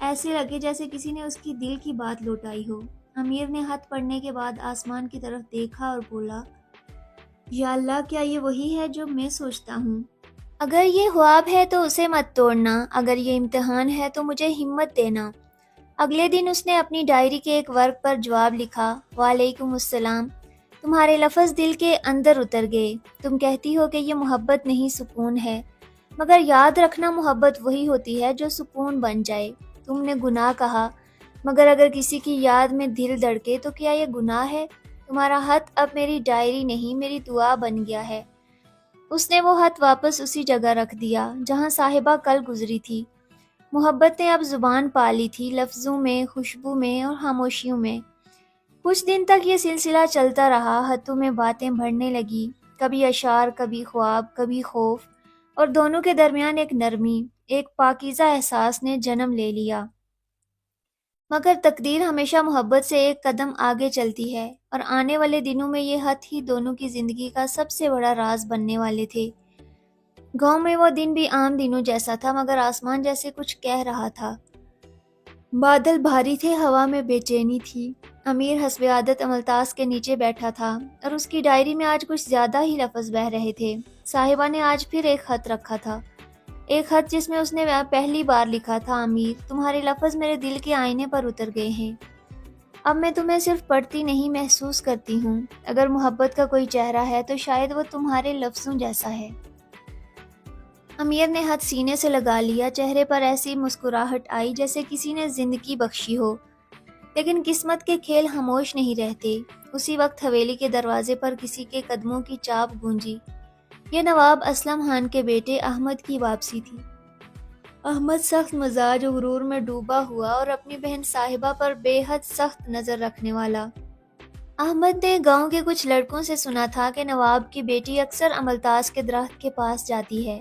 ایسے لگے جیسے کسی نے اس کی دل کی بات لوٹائی ہو۔ امیر نے خط پڑھنے کے بعد آسمان کی طرف دیکھا اور بولا، یا اللہ، کیا یہ وہی ہے جو میں سوچتا ہوں؟ اگر یہ خواب ہے تو اسے مت توڑنا، اگر یہ امتحان ہے تو مجھے ہمت دینا۔ اگلے دن اس نے اپنی ڈائری کے ایک ورق پر جواب لکھا، وعلیکم السلام، تمہارے لفظ دل کے اندر اتر گئے۔ تم کہتی ہو کہ یہ محبت نہیں سکون ہے، مگر یاد رکھنا محبت وہی ہوتی ہے جو سکون بن جائے۔ تم نے گناہ کہا، مگر اگر کسی کی یاد میں دل دھڑکے تو کیا یہ گناہ ہے؟ تمہارا خط اب میری ڈائری نہیں، میری دعا بن گیا ہے۔ اس نے وہ خط واپس اسی جگہ رکھ دیا جہاں صاحبہ کل گزری تھی۔ محبت نے اب زبان پا لی تھی، لفظوں میں، خوشبو میں اور خاموشیوں میں۔ کچھ دن تک یہ سلسلہ چلتا رہا، خطوں میں باتیں بھرنے لگی، کبھی اشعار، کبھی خواب، کبھی خوف، اور دونوں کے درمیان ایک نرمی، ایک پاکیزہ احساس نے جنم لے لیا۔ مگر تقدیر ہمیشہ محبت سے ایک قدم آگے چلتی ہے، اور آنے والے دنوں میں یہ خط ہی دونوں کی زندگی کا سب سے بڑا راز بننے والے تھے۔ گاؤں میں وہ دن بھی عام دنوں جیسا تھا، مگر آسمان جیسے کچھ کہہ رہا تھا۔ بادل بھاری تھے، ہوا میں بے چینی تھی۔ امیر حسب عادت عملتاس کے نیچے بیٹھا تھا، اور اس کی ڈائری میں آج کچھ زیادہ ہی لفظ بہہ رہے تھے۔ صاحبہ نے آج پھر ایک خط رکھا تھا، ایک خط جس میں اس نے پہلی بار لکھا تھا، امیر، تمہارے لفظ میرے دل کے آئینے پر اتر گئے ہیں۔ اب میں تمہیں صرف پڑھتی نہیں، محسوس کرتی ہوں۔ اگر محبت کا کوئی چہرہ ہے تو شاید وہ تمہارے لفظوں جیسا ہے۔ امیر نے ہاتھ سینے سے لگا لیا، چہرے پر ایسی مسکراہٹ آئی جیسے کسی نے زندگی بخشی ہو۔ لیکن قسمت کے کھیل خاموش نہیں رہتے۔ اسی وقت حویلی کے دروازے پر کسی کے قدموں کی چاپ گونجی۔ یہ نواب اسلم خان کے بیٹے احمد کی واپسی تھی۔ احمد سخت مزاج و غرور میں ڈوبا ہوا اور اپنی بہن صاحبہ پر بے حد سخت نظر رکھنے والا۔ احمد نے گاؤں کے کچھ لڑکوں سے سنا تھا کہ نواب کی بیٹی اکثر عملتاس کے درخت کے پاس جاتی ہے۔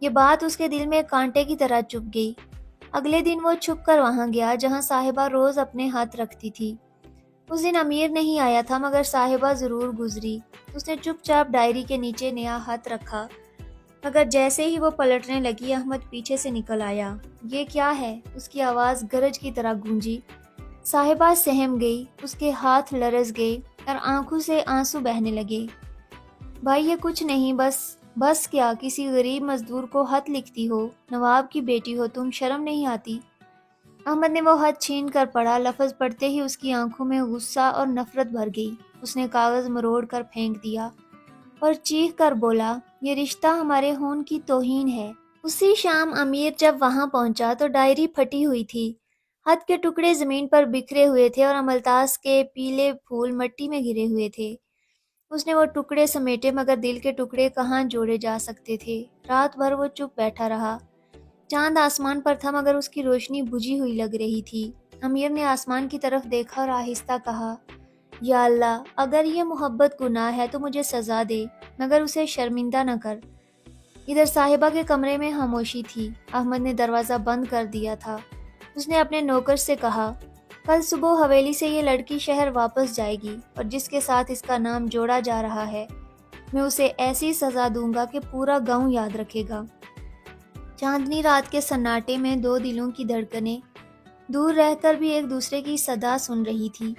یہ بات اس کے دل میں کانٹے کی طرح چبھ گئی۔ اگلے دن وہ چھپ کر وہاں گیا جہاں صاحبہ روز اپنے ہاتھ رکھتی تھی۔ اس دن امیر نہیں آیا تھا، مگر صاحبہ ضرور گزری۔ اس نے چپ چاپ ڈائری کے نیچے نیا ہاتھ رکھا، مگر جیسے ہی وہ پلٹنے لگی، احمد پیچھے سے نکل آیا۔ یہ کیا ہے؟ اس کی آواز گرج کی طرح گونجی۔ صاحبہ سہم گئی، اس کے ہاتھ لرز گئے اور آنکھوں سے آنسو بہنے لگے۔ بھائی، یہ کچھ نہیں، بس کیا کسی غریب مزدور کو خط لکھتی ہو؟ نواب کی بیٹی ہو تم، شرم نہیں آتی؟ احمد نے وہ خط چھین کر پڑھا، لفظ پڑھتے ہی اس کی آنکھوں میں غصہ اور نفرت بھر گئی۔ اس نے کاغذ مروڑ کر پھینک دیا اور چیخ کر بولا، یہ رشتہ ہمارے خون کی توہین ہے۔ اسی شام امیر جب وہاں پہنچا تو ڈائری پھٹی ہوئی تھی، خط کے ٹکڑے زمین پر بکھرے ہوئے تھے اور عملتاس کے پیلے پھول مٹی میں گرے ہوئے تھے۔ اس نے وہ ٹکڑے سمیٹے، مگر دل کے ٹکڑے کہاں جوڑے جا سکتے تھے۔ رات بھر وہ چپ بیٹھا رہا۔ چاند آسمان پر تھا، مگر اس کی روشنی بجھی ہوئی لگ رہی تھی۔ امیر نے آسمان کی طرف دیکھا اور آہستہ کہا، یا اللہ، اگر یہ محبت گناہ ہے تو مجھے سزا دے، مگر اسے شرمندہ نہ کر۔ ادھر صاحبہ کے کمرے میں خاموشی تھی۔ احمد نے دروازہ بند کر دیا تھا۔ اس نے اپنے نوکر سے کہا، کل صبح حویلی سے یہ لڑکی شہر واپس جائے گی، اور جس کے ساتھ اس کا نام جوڑا جا رہا ہے، میں اسے ایسی سزا دوں گا کہ پورا گاؤں یاد رکھے گا۔ چاندنی رات کے سناٹے میں دو دلوں کی دھڑکنیں دور رہ کر بھی ایک دوسرے کی صدا سن رہی تھی،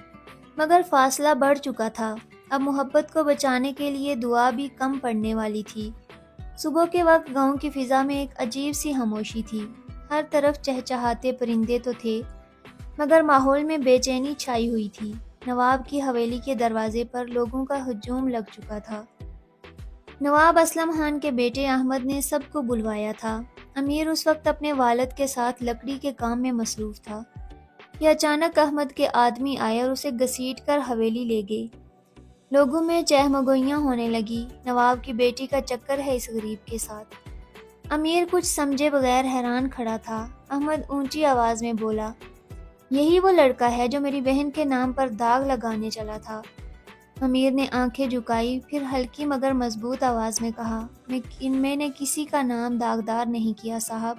مگر فاصلہ بڑھ چکا تھا۔ اب محبت کو بچانے کے لیے دعا بھی کم پڑنے والی تھی۔ صبح کے وقت گاؤں کی فضا میں ایک عجیب سی خاموشی تھی۔ ہر طرف چہچہاتے پرندے تو تھے، مگر ماحول میں بے چینی چھائی ہوئی تھی۔ نواب کی حویلی کے دروازے پر لوگوں کا ہجوم لگ چکا تھا۔ نواب اسلم خان کے بیٹے احمد نے سب کو بلوایا تھا۔ امیر اس وقت اپنے والد کے ساتھ لکڑی کے کام میں مصروف تھا کہ اچانک احمد کے آدمی آئے اور اسے گھسیٹ کر حویلی لے گئے۔ لوگوں میں چہمگوئیاں ہونے لگی، نواب کی بیٹی کا چکر ہے اس غریب کے ساتھ۔ امیر کچھ سمجھے بغیر حیران کھڑا تھا۔ احمد اونچی آواز میں بولا، یہی وہ لڑکا ہے جو میری بہن کے نام پر داغ لگانے چلا تھا۔ امیر نے آنکھیں جھکائی، پھر ہلکی مگر مضبوط آواز میں کہا، میں نے کسی کا نام داغدار نہیں کیا صاحب،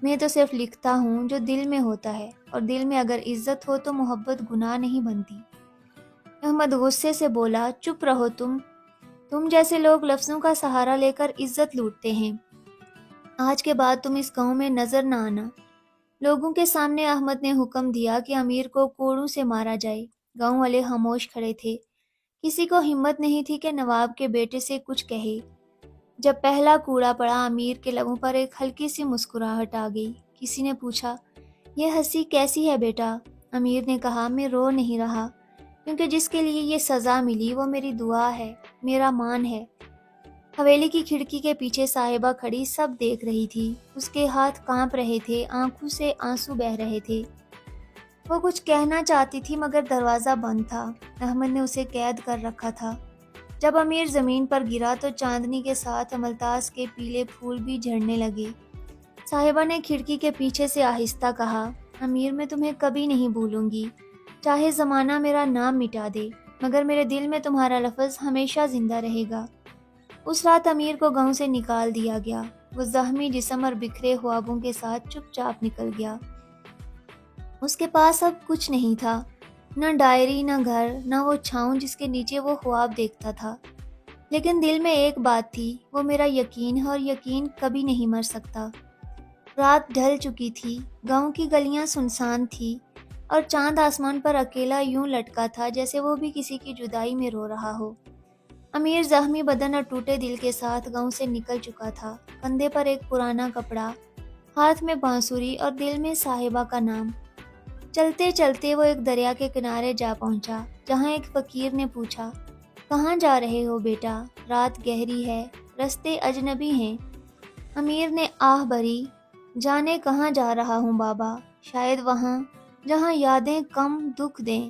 میں تو صرف لکھتا ہوں جو دل میں ہوتا ہے، اور دل میں اگر عزت ہو تو محبت گناہ نہیں بنتی۔ احمد غصے سے بولا، چپ رہو تم جیسے لوگ لفظوں کا سہارا لے کر عزت لوٹتے ہیں۔ آج کے بعد تم اس گاؤں میں نظر نہ آنا۔ لوگوں کے سامنے احمد نے حکم دیا کہ امیر کو کوڑوں سے مارا جائے۔ گاؤں والے خاموش کھڑے تھے، کسی کو ہمت نہیں تھی کہ نواب کے بیٹے سے کچھ کہے۔ جب پہلا کوڑا پڑا، امیر کے لبوں پر ایک ہلکی سی مسکراہٹ آ گئی۔ کسی نے پوچھا، یہ ہنسی کیسی ہے بیٹا؟ امیر نے کہا، میں رو نہیں رہا، کیونکہ جس کے لیے یہ سزا ملی وہ میری دعا ہے، میرا مان ہے۔ حویلی کی کھڑکی کے پیچھے صاحبہ کھڑی سب دیکھ رہی تھی۔ اس کے ہاتھ کانپ رہے تھے، آنکھوں سے آنسو بہہ رہے تھے۔ وہ کچھ کہنا چاہتی تھی مگر دروازہ بند تھا، احمد نے اسے قید کر رکھا تھا۔ جب امیر زمین پر گرا تو چاندنی کے ساتھ املتاس کے پیلے پھول بھی جھڑنے لگے۔ صاحبہ نے کھڑکی کے پیچھے سے آہستہ کہا، امیر میں تمہیں کبھی نہیں بھولوں گی، چاہے زمانہ میرا نام مٹا دے، مگر میرے دل میں تمہارا لفظ ہمیشہ زندہ رہے گا۔ اس رات امیر کو گاؤں سے نکال دیا گیا۔ وہ زخمی جسم اور بکھرے خوابوں کے ساتھ چپ چاپ نکل گیا۔ اس کے پاس اب کچھ نہیں تھا، نہ ڈائری، نہ گھر، نہ وہ چھاؤں جس کے نیچے وہ خواب دیکھتا تھا۔ لیکن دل میں ایک بات تھی، وہ میرا یقین ہے اور یقین کبھی نہیں مر سکتا۔ رات ڈھل چکی تھی، گاؤں کی گلیاں سنسان تھی اور چاند آسمان پر اکیلا یوں لٹکا تھا جیسے وہ بھی کسی کی جدائی میں رو رہا ہو۔ امیر زخمی بدن اور ٹوٹے دل کے ساتھ گاؤں سے نکل چکا تھا، کندھے پر ایک پرانا کپڑا، ہاتھ میں بانسری اور دل میں صاحبہ کا نام۔ چلتے چلتے وہ ایک دریا کے کنارے جا پہنچا، جہاں ایک فقیر نے پوچھا، کہاں جا رہے ہو بیٹا؟ رات گہری ہے، رستے اجنبی ہیں۔ امیر نے آہ بھری، جانے کہاں جا رہا ہوں بابا، شاید وہاں جہاں یادیں کم دکھ دیں۔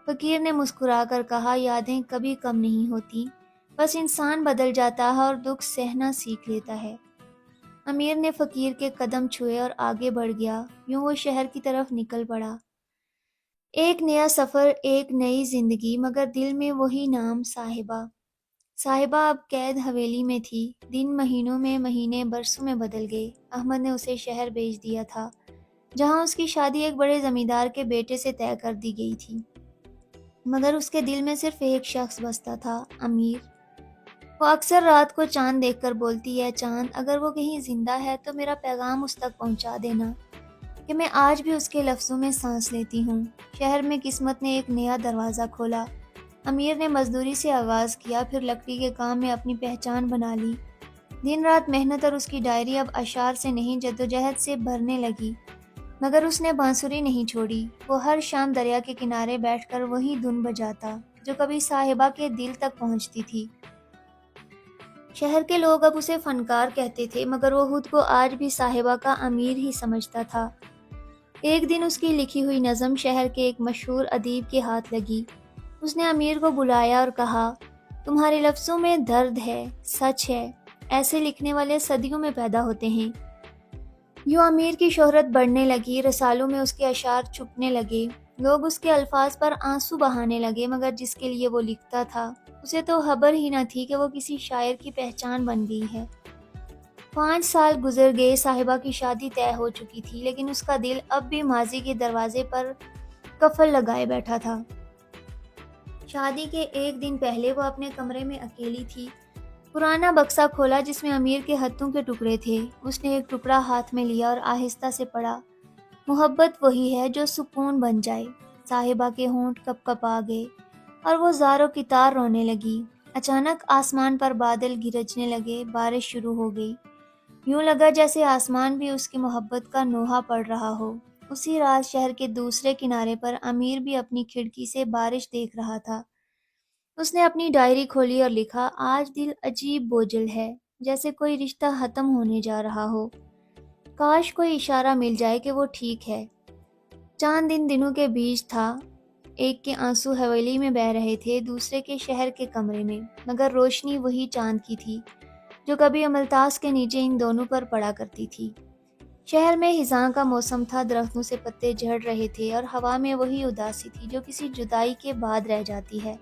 فقیر نے مسکرا کر کہا، یادیں کبھی کم نہیں ہوتی، بس انسان بدل جاتا ہے اور دکھ سہنا سیکھ لیتا ہے۔ امیر نے فقیر کے قدم چھوئے اور آگے بڑھ گیا، یوں وہ شہر کی طرف نکل پڑا۔ ایک نیا سفر، ایک نئی زندگی، مگر دل میں وہی نام، صاحبہ۔ صاحبہ اب قید حویلی میں تھی۔ دن مہینوں میں، مہینے برسوں میں بدل گئے۔ احمد نے اسے شہر بھیج دیا تھا، جہاں اس کی شادی ایک بڑے زمیندار کے بیٹے سے طے کر دی گئی تھی، مگر اس کے دل میں صرف ایک شخص بستا تھا، امیر۔ وہ اکثر رات کو چاند دیکھ کر بولتی ہے، چاند اگر وہ کہیں زندہ ہے تو میرا پیغام اس تک پہنچا دینا کہ میں آج بھی اس کے لفظوں میں سانس لیتی ہوں۔ شہر میں قسمت نے ایک نیا دروازہ کھولا۔ امیر نے مزدوری سے آغاز کیا، پھر لکڑی کے کام میں اپنی پہچان بنا لی۔ دن رات محنت اور اس کی ڈائری اب اشعار سے نہیں جدوجہد سے بھرنے لگی، مگر اس نے بانسری نہیں چھوڑی۔ وہ ہر شام دریا کے کنارے بیٹھ کر وہی دھن بجاتا جو کبھی صاحبہ کے دل تک پہنچتی تھی۔ شہر کے لوگ اب اسے فنکار کہتے تھے، مگر وہ خود کو آج بھی صاحبہ کا امیر ہی سمجھتا تھا۔ ایک دن اس کی لکھی ہوئی نظم شہر کے ایک مشہور ادیب کے ہاتھ لگی۔ اس نے امیر کو بلایا اور کہا، تمہارے لفظوں میں درد ہے، سچ ہے، ایسے لکھنے والے صدیوں میں پیدا ہوتے ہیں۔ یوں امیر کی شہرت بڑھنے لگی، رسالوں میں اس کے اشعار چھپنے لگے، لوگ اس کے الفاظ پر آنسو بہانے لگے، مگر جس کے لیے وہ لکھتا تھا اسے تو خبر ہی نہ تھی کہ وہ کسی شاعر کی پہچان بن گئی ہے۔ 5 سال گزر گئے، صاحبہ کی شادی طے ہو چکی تھی، لیکن اس کا دل اب بھی ماضی کے دروازے پر قفل لگائے بیٹھا تھا۔ شادی کے ایک دن پہلے وہ اپنے کمرے میں اکیلی تھی۔ پرانا بکسہ کھولا جس میں امیر کے ہتھوں کے ٹکڑے تھے۔ اس نے ایک ٹکڑا ہاتھ میں لیا اور آہستہ سے پڑھا، محبت وہی ہے جو سکون بن جائے۔ صاحبہ کے ہونٹ کپ کپا گئے اور وہ زاروں کی طار رونے لگی۔ اچانک آسمان پر بادل گرجنے لگے، بارش شروع ہو گئی۔ یوں لگا جیسے آسمان بھی اس کی محبت کا نوحہ پڑھ رہا ہو۔ اسی رات شہر کے دوسرے کنارے پر امیر بھی اپنی کھڑکی سے بارش دیکھ رہا تھا۔ اس نے اپنی ڈائری کھولی اور لکھا، آج دل عجیب بوجھل ہے، جیسے کوئی رشتہ ختم ہونے جا رہا ہو، کاش کوئی اشارہ مل جائے کہ وہ ٹھیک ہے۔ چاند ان دنوں کے بیچ تھا، ایک کے آنسو حویلی میں بہہ رہے تھے، دوسرے کے شہر کے کمرے میں، مگر روشنی وہی چاند کی تھی جو کبھی املتاس کے نیچے ان دونوں پر پڑا کرتی تھی۔ شہر میں خزاں کا موسم تھا، درختوں سے پتے جھڑ رہے تھے اور ہوا میں وہی اداسی تھی جو کسی جدائی کے بعد رہ جاتی ہے۔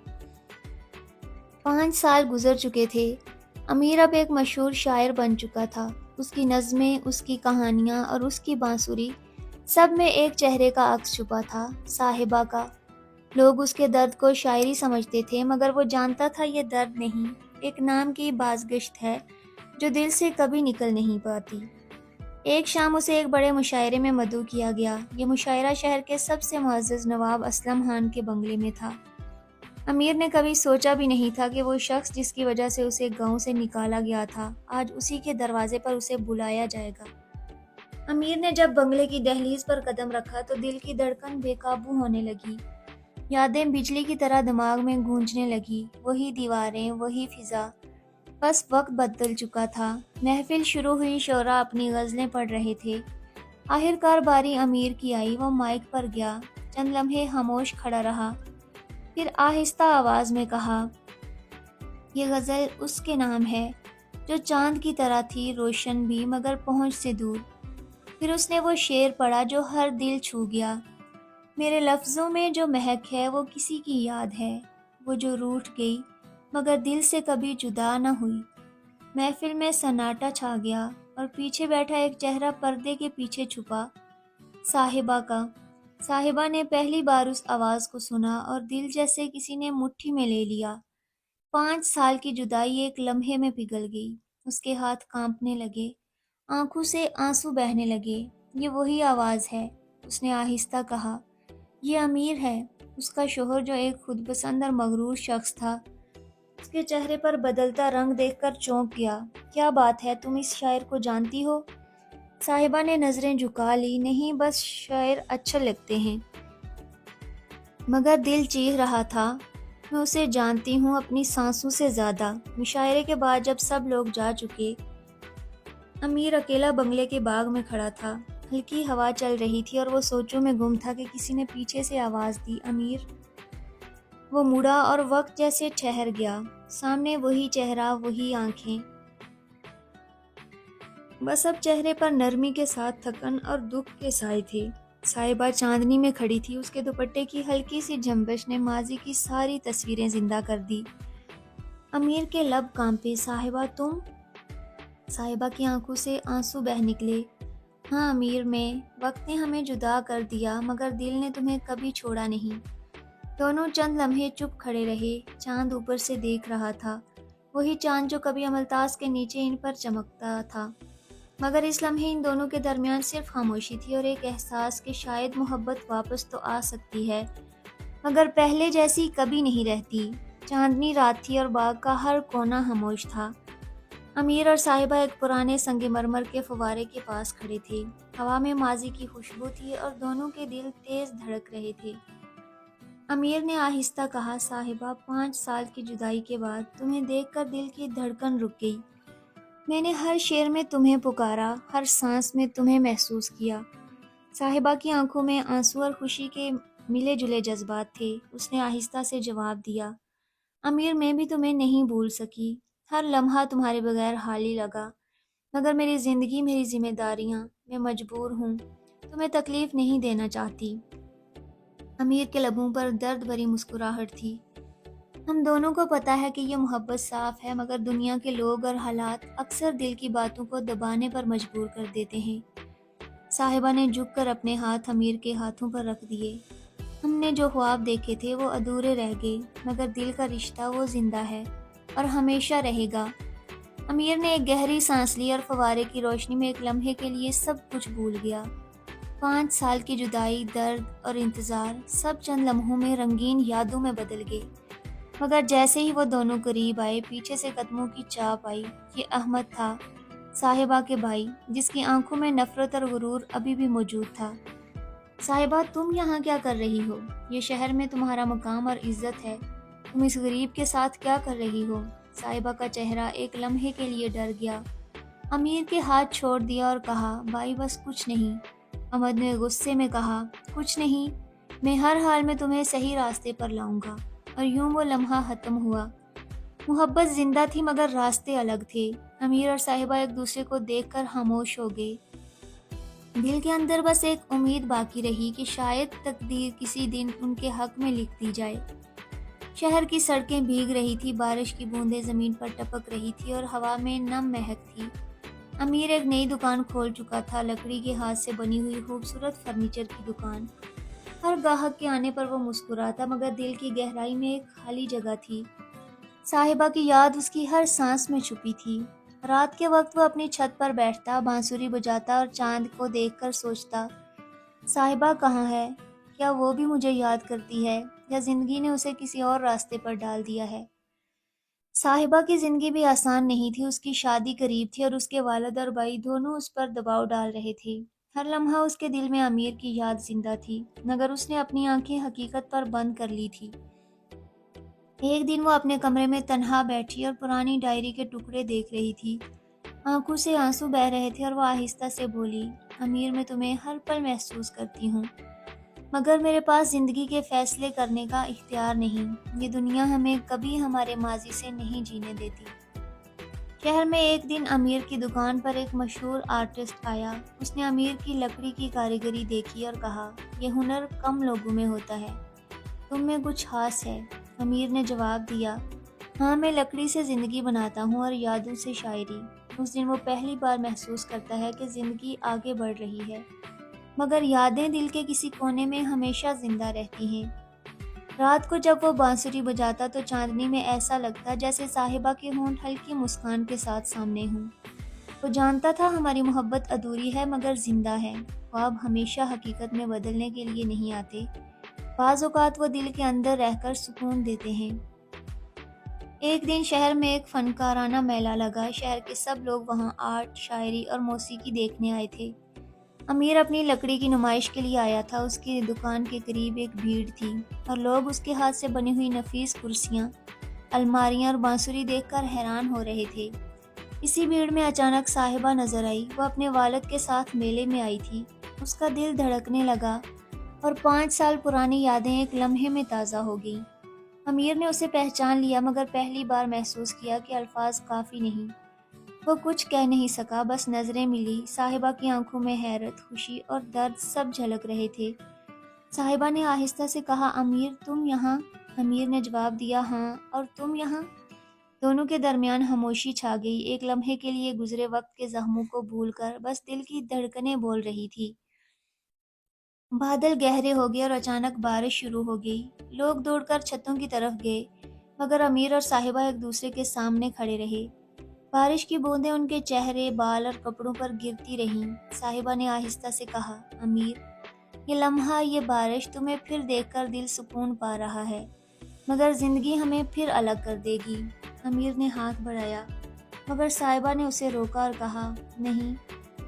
5 سال گزر چکے تھے۔ امیر اب ایک مشہور شاعر بن چکا تھا۔ اس کی نظمیں، اس کی کہانیاں اور اس کی بانسری، سب میں ایک چہرے کا عکس چھپا تھا، صاحبہ کا۔ لوگ اس کے درد کو شاعری سمجھتے تھے، مگر وہ جانتا تھا یہ درد نہیں، ایک نام کی بازگشت ہے جو دل سے کبھی نکل نہیں پاتی۔ ایک شام اسے ایک بڑے مشاعرے میں مدعو کیا گیا۔ یہ مشاعرہ شہر کے سب سے معزز نواب اسلم خان کے بنگلے میں تھا۔ امیر نے کبھی سوچا بھی نہیں تھا کہ وہ شخص جس کی وجہ سے اسے گاؤں سے نکالا گیا تھا، آج اسی کے دروازے پر اسے بلایا جائے گا۔ امیر نے جب بنگلے کی دہلیز پر قدم رکھا تو دل کی دھڑکن بے قابو ہونے لگی۔ یادیں بجلی کی طرح دماغ میں گونجنے لگی، وہی دیواریں، وہی فضا۔ بس وقت بدل چکا تھا۔ محفل شروع ہوئی، شعراء اپنی غزلیں پڑھ رہے تھے۔ آخرکار باری امیر کی آئی، وہ مائک پر گیا، چند لمحے خاموش کھڑا رہا، پھر آہستہ آواز میں کہا، یہ غزل اس کے نام ہے جو چاند کی طرح تھی، روشن بھی مگر پہنچ سے دور۔ پھر اس نے وہ شعر پڑھا جو ہر دل چھو گیا، میرے لفظوں میں جو مہک ہے وہ کسی کی یاد ہے، وہ جو روٹھ گئی مگر دل سے کبھی جدا نہ ہوئی۔ محفل میں سناٹا چھا گیا اور پیچھے بیٹھا ایک چہرہ پردے کے پیچھے چھپا، صاحبہ کا۔ صاحبہ نے پہلی بار اس آواز کو سنا اور دل جیسے کسی نے مٹھی میں لے لیا۔ 5 سال کی جدائی ایک لمحے میں پگھل گئی، اس کے ہاتھ کانپنے لگے، آنکھوں سے آنسو بہنے لگے۔ یہ وہی آواز ہے، اس نے آہستہ کہا، یہ امیر ہے، اس کا شوہر جو ایک خود پسند اور مغرور شخص تھا۔ اس کے چہرے پر بدلتا رنگ دیکھ کر چونک گیا۔ کیا بات ہے، تم اس شاعر کو جانتی ہو؟ صاحبہ نے نظریں جھکا لی، نہیں، بس شاعر اچھے لگتے ہیں۔ مگر دل چیخ رہا تھا، میں اسے جانتی ہوں اپنی سانسوں سے زیادہ۔ مشاعرے کے بعد جب سب لوگ جا چکے، امیر اکیلا بنگلے کے باغ میں کھڑا تھا۔ ہلکی ہوا چل رہی تھی اور وہ سوچوں میں گم تھا کہ کسی نے پیچھے سے آواز دی، امیر۔ وہ مڑا اور وقت جیسے ٹھہر گیا، سامنے وہی چہرہ، وہی آنکھیں، بس اب چہرے پر نرمی کے ساتھ تھکن اور دکھ کے سائے تھے۔ صاحبہ چاندنی میں کھڑی تھی، اس کے دوپٹے کی ہلکی سی جھنبش نے ماضی کی ساری تصویریں زندہ کر دی۔ امیر کے لب کانپے، صاحبہ تم؟ صاحبہ کی آنکھوں سے آنسو بہہ نکلے۔ ہاں امیر، میں، وقت نے ہمیں جدا کر دیا مگر دل نے تمہیں کبھی چھوڑا نہیں۔ دونوں چند لمحے چپ کھڑے رہے۔ چاند اوپر سے دیکھ رہا تھا، وہی چاند جو کبھی عملتاز کے نیچے ان پر چمکتا تھا، مگر اس لمحے ان دونوں کے درمیان صرف خاموشی تھی اور ایک احساس کہ شاید محبت واپس تو آ سکتی ہے مگر پہلے جیسی کبھی نہیں رہتی۔ چاندنی رات تھی اور باغ کا ہر کونا خاموش تھا۔ امیر اور صاحبہ ایک پرانے سنگ مرمر کے فوارے کے پاس کھڑے تھے۔ ہوا میں ماضی کی خوشبو تھی اور دونوں کے دل تیز دھڑک رہے تھے۔ امیر نے آہستہ کہا، صاحبہ 5 سال کی جدائی کے بعد تمہیں دیکھ کر دل کی دھڑکن رک گئی۔ میں نے ہر شعر میں تمہیں پکارا، ہر سانس میں تمہیں محسوس کیا۔ صاحبہ کی آنکھوں میں آنسو اور خوشی کے ملے جلے جذبات تھے۔ اس نے آہستہ سے جواب دیا، امیر میں بھی تمہیں نہیں بھول سکی، ہر لمحہ تمہارے بغیر خالی لگا، مگر میری زندگی، میری ذمہ داریاں، میں مجبور ہوں، تمہیں تکلیف نہیں دینا چاہتی۔ امیر کے لبوں پر درد بھری مسکراہٹ تھی۔ ہم دونوں کو پتہ ہے کہ یہ محبت صاف ہے مگر دنیا کے لوگ اور حالات اکثر دل کی باتوں کو دبانے پر مجبور کر دیتے ہیں۔ صاحبہ نے جھک کر اپنے ہاتھ امیر کے ہاتھوں پر رکھ دیے۔ ہم نے جو خواب دیکھے تھے وہ ادھورے رہ گئے مگر دل کا رشتہ وہ زندہ ہے اور ہمیشہ رہے گا۔ امیر نے ایک گہری سانس لی اور فوارے کی روشنی میں ایک لمحے کے لیے سب کچھ بھول گیا۔ 5 سال کی جدائی، درد اور انتظار، سب چند لمحوں میں رنگین یادوں میں بدل گئے۔ مگر جیسے ہی وہ دونوں قریب آئے، پیچھے سے قدموں کی چاپ آئی۔ یہ احمد تھا، صاحبہ کے بھائی، جس کی آنکھوں میں نفرت اور غرور ابھی بھی موجود تھا۔ صاحبہ تم یہاں کیا کر رہی ہو؟ یہ شہر میں تمہارا مقام اور عزت ہے، تم اس غریب کے ساتھ کیا کر رہی ہو؟ صاحبہ کا چہرہ ایک لمحے کے لیے ڈر گیا۔ امیر کے ہاتھ چھوڑ دیا اور کہا، بھائی بس کچھ نہیں۔ احمد نے غصے میں کہا، کچھ نہیں، میں ہر حال میں تمہیں صحیح راستے پر لاؤں گا۔ اور یوں وہ لمحہ ختم ہوا۔ محبت زندہ تھی مگر راستے الگ تھے۔ امیر اور صاحبہ ایک دوسرے کو دیکھ کر خاموش ہو گئے۔ دل کے اندر بس ایک امید باقی رہی کہ شاید تقدیر کسی دن ان کے حق میں لکھ دی جائے۔ شہر کی سڑکیں بھیگ رہی تھی، بارش کی بوندیں زمین پر ٹپک رہی تھی اور ہوا میں نم مہک تھی۔ امیر ایک نئی دکان کھول چکا تھا، لکڑی کے ہاتھ سے بنی ہوئی خوبصورت فرنیچر کی دکان۔ ہر گاہک کے آنے پر وہ مسکراتا مگر دل کی گہرائی میں ایک خالی جگہ تھی۔ صاحبہ کی یاد اس کی ہر سانس میں چھپی تھی۔ رات کے وقت وہ اپنی چھت پر بیٹھتا، بانسری بجاتا اور چاند کو دیکھ کر سوچتا، صاحبہ کہاں ہے؟ کیا وہ بھی مجھے یاد کرتی ہے یا زندگی نے اسے کسی اور راستے پر ڈال دیا ہے؟ صاحبہ کی زندگی بھی آسان نہیں تھی، اس کی شادی قریب تھی اور اس کے والد اور بھائی دونوں اس پر دباؤ ڈال رہے تھے۔ ہر لمحہ اس کے دل میں امیر کی یاد زندہ تھی، مگر اس نے اپنی آنکھیں حقیقت پر بند کر لی تھی۔ ایک دن وہ اپنے کمرے میں تنہا بیٹھی اور پرانی ڈائری کے ٹکڑے دیکھ رہی تھی۔ آنکھوں سے آنسو بہہ رہے تھے اور وہ آہستہ سے بولی، امیر میں تمہیں ہر پل محسوس کرتی ہوں، مگر میرے پاس زندگی کے فیصلے کرنے کا اختیار نہیں۔ یہ دنیا ہمیں کبھی ہمارے ماضی سے نہیں جینے دیتی۔ شہر میں ایک دن امیر کی دکان پر ایک مشہور آرٹسٹ آیا۔ اس نے امیر کی لکڑی کی کاریگری دیکھی اور کہا، یہ ہنر کم لوگوں میں ہوتا ہے، تم میں کچھ خاص ہے۔ امیر نے جواب دیا، ہاں میں لکڑی سے زندگی بناتا ہوں اور یادوں سے شاعری۔ اس دن وہ پہلی بار محسوس کرتا ہے کہ زندگی آگے بڑھ رہی ہے، مگر یادیں دل کے کسی کونے میں ہمیشہ زندہ رہتی ہیں۔ رات کو جب وہ بانسری بجاتا تو چاندنی میں ایسا لگتا جیسے صاحبہ کے ہونٹ ہلکی مسکان کے ساتھ سامنے ہوں۔ وہ جانتا تھا ہماری محبت ادھوری ہے مگر زندہ ہے۔ خواب ہمیشہ حقیقت میں بدلنے کے لیے نہیں آتے، بعض اوقات وہ دل کے اندر رہ کر سکون دیتے ہیں۔ ایک دن شہر میں ایک فنکارانہ میلہ لگا۔ شہر کے سب لوگ وہاں آرٹ، شاعری اور موسیقی دیکھنے آئے تھے۔ امیر اپنی لکڑی کی نمائش کے لیے آیا تھا۔ اس کی دکان کے قریب ایک بھیڑ تھی اور لوگ اس کے ہاتھ سے بنی ہوئی نفیس کرسیاں، الماریاں اور بانسری دیکھ کر حیران ہو رہے تھے۔ اسی بھیڑ میں اچانک صاحبہ نظر آئی۔ وہ اپنے والد کے ساتھ میلے میں آئی تھی۔ اس کا دل دھڑکنے لگا اور 5 سال پرانی یادیں ایک لمحے میں تازہ ہو گئیں۔ امیر نے اسے پہچان لیا مگر پہلی بار محسوس کیا کہ الفاظ کافی نہیں۔ وہ کچھ کہہ نہیں سکا، بس نظریں ملی۔ صاحبہ کی آنکھوں میں حیرت، خوشی اور درد سب جھلک رہے تھے۔ صاحبہ نے آہستہ سے کہا، امیر تم یہاں؟ امیر نے جواب دیا، ہاں، اور تم یہاں؟ دونوں کے درمیان خاموشی چھا گئی۔ ایک لمحے کے لیے گزرے وقت کے زخموں کو بھول کر بس دل کی دھڑکنیں بول رہی تھی۔ بادل گہرے ہو گئے اور اچانک بارش شروع ہو گئی۔ لوگ دوڑ کر چھتوں کی طرف گئے، مگر امیر اور صاحبہ ایک دوسرے کے سامنے کھڑے رہے۔ بارش کی بوندیں ان کے چہرے، بال اور کپڑوں پر گرتی رہیں۔ صاحبہ نے آہستہ سے کہا، امیر یہ لمحہ، یہ بارش تمہیں پھر دیکھ کر دل سکون پا رہا ہے، مگر زندگی ہمیں پھر الگ کر دے گی۔ امیر نے ہاتھ بڑھایا مگر صاحبہ نے اسے روکا اور کہا، نہیں،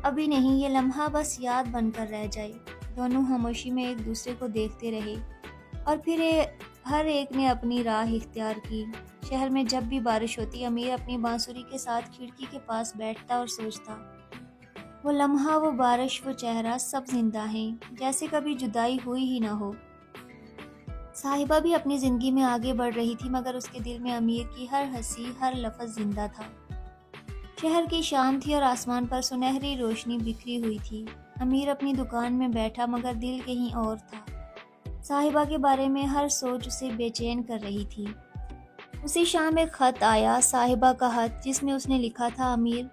ابھی نہیں، یہ لمحہ بس یاد بن کر رہ جائے۔ دونوں خاموشی میں ایک دوسرے کو دیکھتے رہے اور پھر ہر ایک نے اپنی راہ اختیار کی۔ شہر میں جب بھی بارش ہوتی، امیر اپنی بانسری کے ساتھ کھڑکی کے پاس بیٹھتا اور سوچتا، وہ لمحہ، وہ بارش، وہ چہرہ، سب زندہ ہیں، جیسے کبھی جدائی ہوئی ہی نہ ہو۔ صاحبہ بھی اپنی زندگی میں آگے بڑھ رہی تھی مگر اس کے دل میں امیر کی ہر ہنسی، ہر لفظ زندہ تھا۔ شہر کی شام تھی اور آسمان پر سنہری روشنی بکھری ہوئی تھی۔ امیر اپنی دکان میں بیٹھا مگر دل کہیں اور تھا۔ صاحبہ کے بارے میں ہر سوچ اسے بے چین کر رہی تھی۔ اسی شام ایک خط آیا، صاحبہ کا خط، جس میں اس نے لکھا تھا، امیر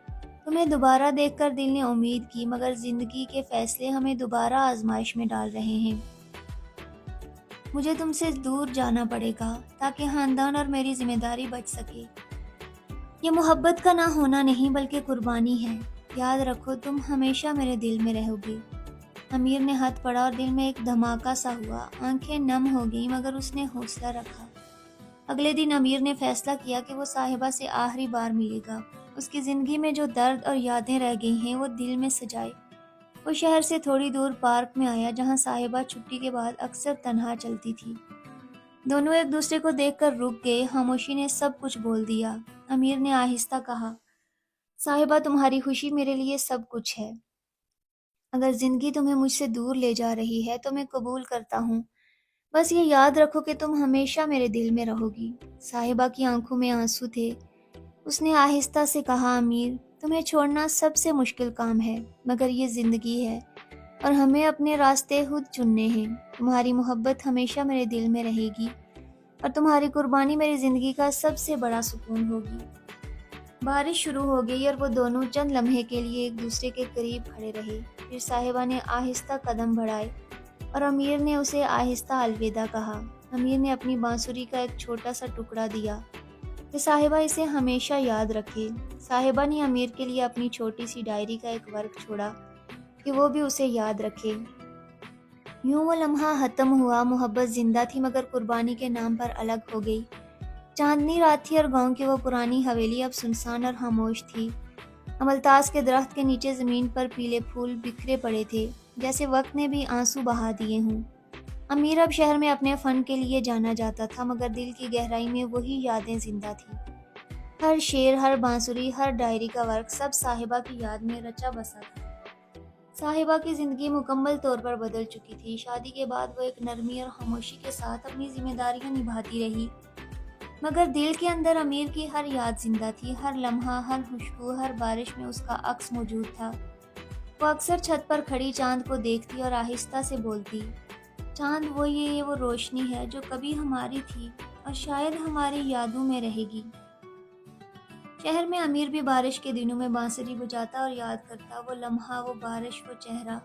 تمہیں دوبارہ دیکھ کر دل نے امید کی، مگر زندگی کے فیصلے ہمیں دوبارہ آزمائش میں ڈال رہے ہیں۔ مجھے تم سے دور جانا پڑے گا تاکہ خاندان اور میری ذمہ داری بچ سکے۔ یہ محبت کا نہ ہونا نہیں بلکہ قربانی ہے۔ یاد رکھو تم ہمیشہ میرے دل میں رہو گے۔ امیر نے خط پڑھا اور دل میں ایک دھماکہ سا ہوا۔ آنکھیں نم ہو گئیں مگر اس نے حوصلہ رکھا۔ اگلے دن امیر نے فیصلہ کیا کہ وہ صاحبہ سے آخری بار ملے گا۔ اس کی زندگی میں جو درد اور یادیں رہ گئی ہیں وہ دل میں سجائے۔ وہ شہر سے تھوڑی دور پارک میں آیا جہاں صاحبہ چھٹی کے بعد اکثر تنہا چلتی تھی۔ دونوں ایک دوسرے کو دیکھ کر رک گئے۔ خاموشی نے سب کچھ بول دیا۔ امیر نے آہستہ کہا، صاحبہ تمہاری خوشی میرے لیے سب کچھ ہے۔ اگر زندگی تمہیں مجھ سے دور لے جا رہی ہے تو میں قبول کرتا ہوں، بس یہ یاد رکھو کہ تم ہمیشہ میرے دل میں رہو گی۔ صاحبہ کی آنکھوں میں آنسو تھے۔ اس نے آہستہ سے کہا، امیر تمہیں چھوڑنا سب سے مشکل کام ہے، مگر یہ زندگی ہے اور ہمیں اپنے راستے خود چننے ہیں۔ تمہاری محبت ہمیشہ میرے دل میں رہے گی اور تمہاری قربانی میری زندگی کا سب سے بڑا سکون ہوگی۔ بارش شروع ہو گئی اور وہ دونوں چند لمحے کے لیے ایک دوسرے کے قریب کھڑے رہے۔ پھر صاحبہ نے آہستہ قدم بڑھائے اور امیر نے اسے آہستہ الوداع کہا۔ امیر نے اپنی بانسری کا ایک چھوٹا سا ٹکڑا دیا کہ صاحبہ اسے ہمیشہ یاد رکھے۔ صاحبہ نے امیر کے لیے اپنی چھوٹی سی ڈائری کا ایک ورق چھوڑا کہ وہ بھی اسے یاد رکھے۔ یوں وہ لمحہ ختم ہوا، محبت زندہ تھی مگر قربانی کے نام پر الگ ہو گئی۔ چاندنی رات تھی اور گاؤں کی وہ پرانی حویلی اب سنسان اور خاموش تھی۔ املتاس کے درخت کے نیچے زمین پر پیلے پھول بکھرے پڑے تھے، جیسے وقت نے بھی آنسو بہا دیے ہوں۔ امیر اب شہر میں اپنے فن کے لیے جانا جاتا تھا مگر دل کی گہرائی میں وہی یادیں زندہ تھیں۔ ہر شعر، ہر بانسری، ہر ڈائری کا ورق سب صاحبہ کی یاد میں رچا بسا تھا۔ صاحبہ کی زندگی مکمل طور پر بدل چکی تھی۔ شادی کے بعد وہ ایک نرمی اور خاموشی کے ساتھ اپنی ذمہ داریاں نبھاتی رہی، مگر دل کے اندر امیر کی ہر یاد زندہ تھی۔ ہر لمحہ، ہر خوشبو، ہر بارش میں اس کا عکس موجود تھا۔ وہ اکثر چھت پر کھڑی چاند کو دیکھتی اور آہستہ سے بولتی، چاند یہ وہ روشنی ہے جو کبھی ہماری تھی اور شاید ہماری یادوں میں رہے گی۔ شہر میں امیر بھی بارش کے دنوں میں بانسری بجاتا اور یاد کرتا، وہ لمحہ، وہ بارش، وہ چہرہ،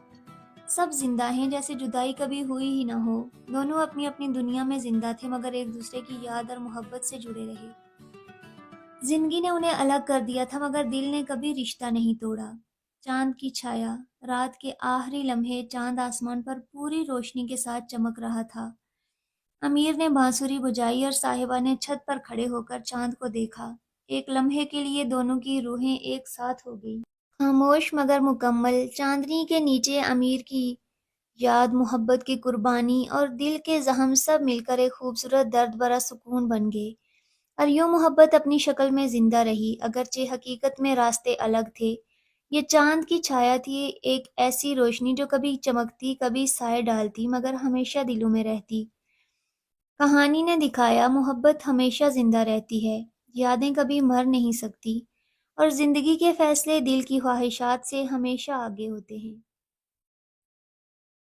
سب زندہ ہیں جیسے جدائی کبھی ہوئی ہی نہ ہو۔ دونوں اپنی اپنی دنیا میں زندہ تھے مگر ایک دوسرے کی یاد اور محبت سے جڑے رہے۔ زندگی نے انہیں الگ کر دیا تھا مگر دل نے کبھی رشتہ نہیں توڑا۔ چاند کی چھایا، رات کے آخری لمحے، چاند آسمان پر پوری روشنی کے ساتھ چمک رہا تھا۔ امیر نے بانسری بجائی اور صاحبہ نے چھت پر کھڑے ہو کر چاند کو دیکھا۔ ایک لمحے کے لیے دونوں کی روحیں ایک ساتھ ہو گئی۔ خاموش مگر مکمل، چاندنی کے نیچے امیر کی یاد، محبت کی قربانی اور دل کے زخم سب مل کر ایک خوبصورت درد بھرا سکون بن گئے۔ اور یوں محبت اپنی شکل میں زندہ رہی، اگرچہ حقیقت میں راستے الگ تھے۔ یہ چاند کی چھایا تھی، ایک ایسی روشنی جو کبھی چمکتی، کبھی سائے ڈالتی مگر ہمیشہ دلوں میں رہتی۔ کہانی نے دکھایا، محبت ہمیشہ زندہ رہتی ہے، یادیں کبھی مر نہیں سکتی، اور زندگی کے فیصلے دل کی خواہشات سے ہمیشہ آگے ہوتے ہیں۔